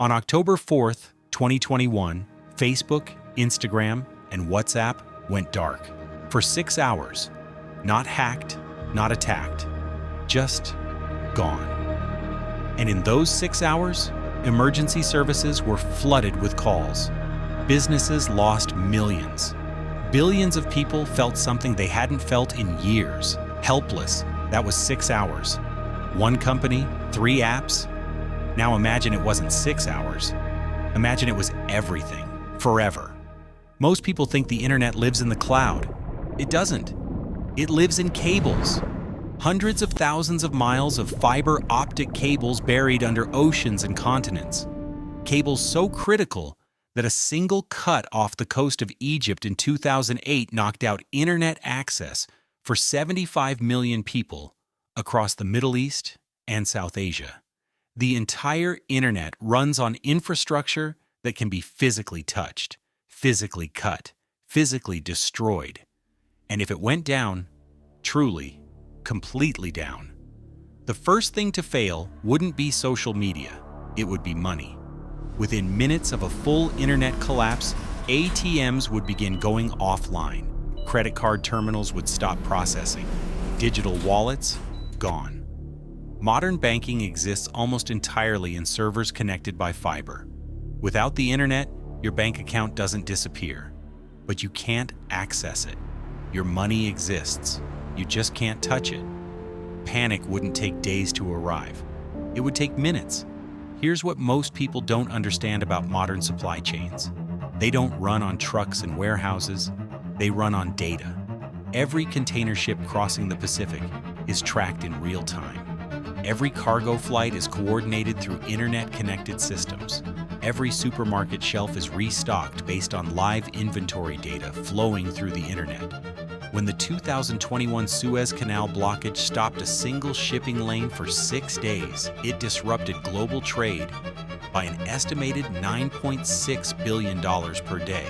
On October 4th, 2021, Facebook, Instagram, and WhatsApp went dark for 6 hours. Not hacked, not attacked, just gone. And in those 6 hours, emergency services were flooded with calls. Businesses lost millions. Billions of people felt something they hadn't felt in years. Helpless. That was 6 hours. One company, 3 apps. Now imagine it wasn't 6 hours. Imagine it was everything, forever. Most people think the internet lives in the cloud. It doesn't. It lives in cables. Hundreds of thousands of miles of fiber optic cables buried under oceans and continents. Cables so critical that a single cut off the coast of Egypt in 2008 knocked out internet access for 75 million people across the Middle East and South Asia. The entire internet runs on infrastructure that can be physically touched, physically cut, physically destroyed. And if it went down, truly, completely down, the first thing to fail wouldn't be social media, it would be money. Within minutes of a full internet collapse, ATMs would begin going offline. Credit card terminals would stop processing. Digital wallets, gone. Modern banking exists almost entirely in servers connected by fiber. Without the internet, your bank account doesn't disappear, but you can't access it. Your money exists. You just can't touch it. Panic wouldn't take days to arrive. It would take minutes. Here's what most people don't understand about modern supply chains. They don't run on trucks and warehouses. They run on data. Every container ship crossing the Pacific is tracked in real time. Every cargo flight is coordinated through internet-connected systems. Every supermarket shelf is restocked based on live inventory data flowing through the internet. When the 2021 Suez Canal blockage stopped a single shipping lane for 6 days, it disrupted global trade by an estimated $9.6 billion per day.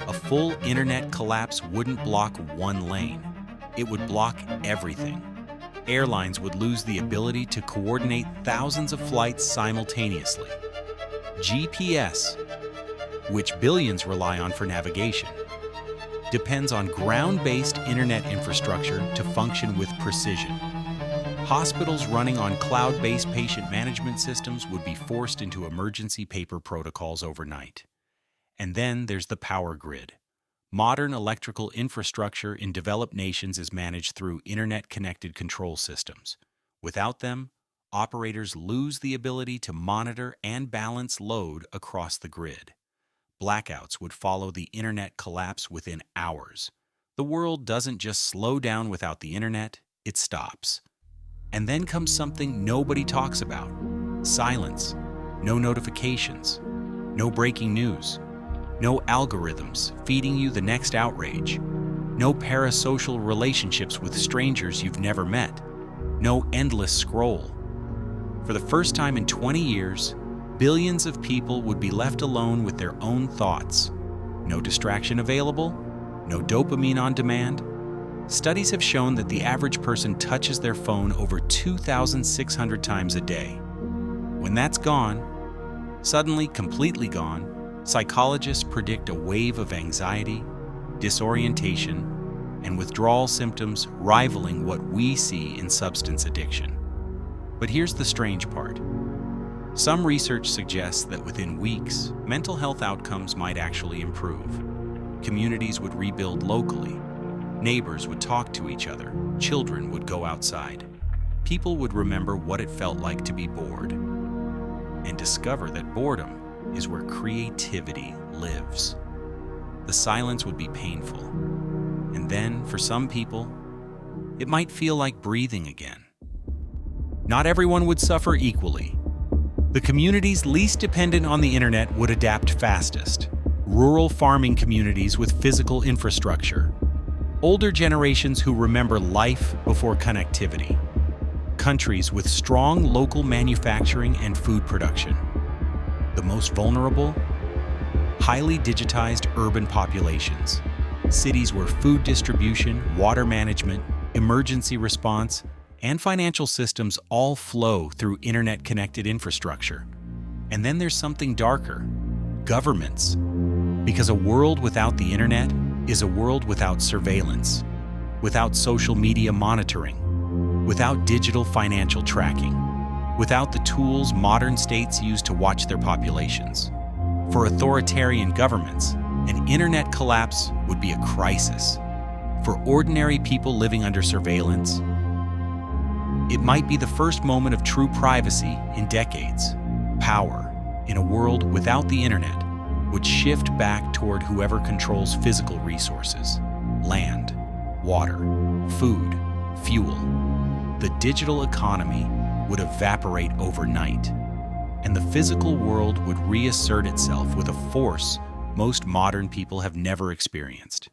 A full internet collapse wouldn't block one lane. It would block everything. Airlines would lose the ability to coordinate thousands of flights simultaneously. GPS, which billions rely on for navigation, depends on ground-based internet infrastructure to function with precision. Hospitals running on cloud-based patient management systems would be forced into emergency paper protocols overnight. And then there's the power grid. Modern electrical infrastructure in developed nations is managed through internet-connected control systems. Without them, operators lose the ability to monitor and balance load across the grid. Blackouts would follow the internet collapse within hours. The world doesn't just slow down without the internet, it stops. And then comes something nobody talks about. Silence. No notifications. No breaking news. No algorithms feeding you the next outrage. No parasocial relationships with strangers you've never met. No endless scroll. For the first time in 20 years, billions of people would be left alone with their own thoughts. No distraction available, no dopamine on demand. Studies have shown that the average person touches their phone over 2,600 times a day. When that's gone, suddenly completely gone, psychologists predict a wave of anxiety, disorientation, and withdrawal symptoms rivaling what we see in substance addiction. But here's the strange part. Some research suggests that within weeks, mental health outcomes might actually improve. Communities would rebuild locally. Neighbors would talk to each other. Children would go outside. People would remember what it felt like to be bored and discover that boredom is where creativity lives. The silence would be painful. And then, for some people, it might feel like breathing again. Not everyone would suffer equally. The communities least dependent on the internet would adapt fastest. Rural farming communities with physical infrastructure. Older generations who remember life before connectivity. Countries with strong local manufacturing and food production. The most vulnerable? Highly digitized urban populations. Cities where food distribution, water management, emergency response, and financial systems all flow through internet-connected infrastructure. And then there's something darker: governments. Because a world without the internet is a world without surveillance, without social media monitoring, without digital financial tracking, without the tools modern states use to watch their populations. For authoritarian governments, an internet collapse would be a crisis. For ordinary people living under surveillance, it might be the first moment of true privacy in decades. Power, in a world without the internet, would shift back toward whoever controls physical resources: land, water, food, fuel. The digital economy would evaporate overnight, and the physical world would reassert itself with a force most modern people have never experienced.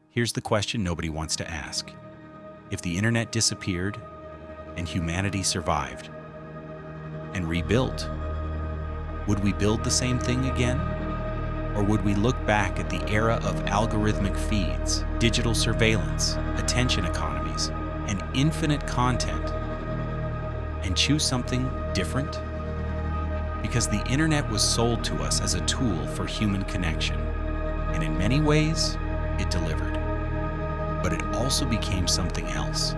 Here's the question nobody wants to ask. If the internet disappeared and humanity survived and rebuilt, would we build the same thing again? Or would we look back at the era of algorithmic feeds, digital surveillance, attention economies, and infinite content and choose something different? Because the internet was sold to us as a tool for human connection, and in many ways, it delivered. But it also became something else.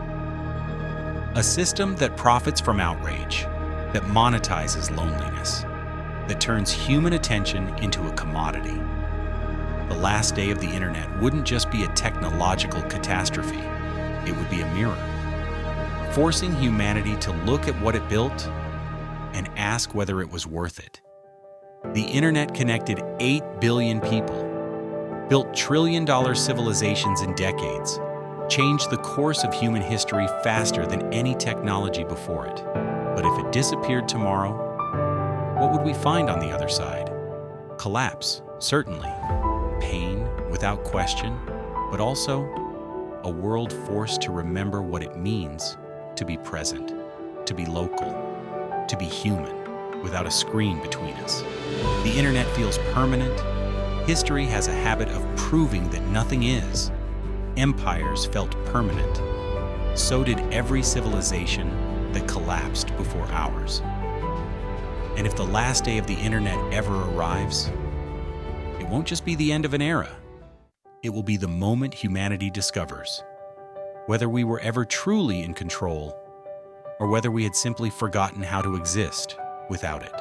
A system that profits from outrage, that monetizes loneliness, that turns human attention into a commodity. The last day of the internet wouldn't just be a technological catastrophe, it would be a mirror, forcing humanity to look at what it built and ask whether it was worth it. The internet connected 8 billion people, built trillion-dollar civilizations in decades, changed the course of human history faster than any technology before it. But if it disappeared tomorrow, what would we find on the other side? Collapse, certainly. Pain, without question, but also a world forced to remember what it means to be present, to be local, to be human, without a screen between us. The internet feels permanent. History has a habit of proving that nothing is. Empires felt permanent. So did every civilization that collapsed before ours. And if the last day of the internet ever arrives, it won't just be the end of an era. It will be the moment humanity discovers whether we were ever truly in control or whether we had simply forgotten how to exist without it.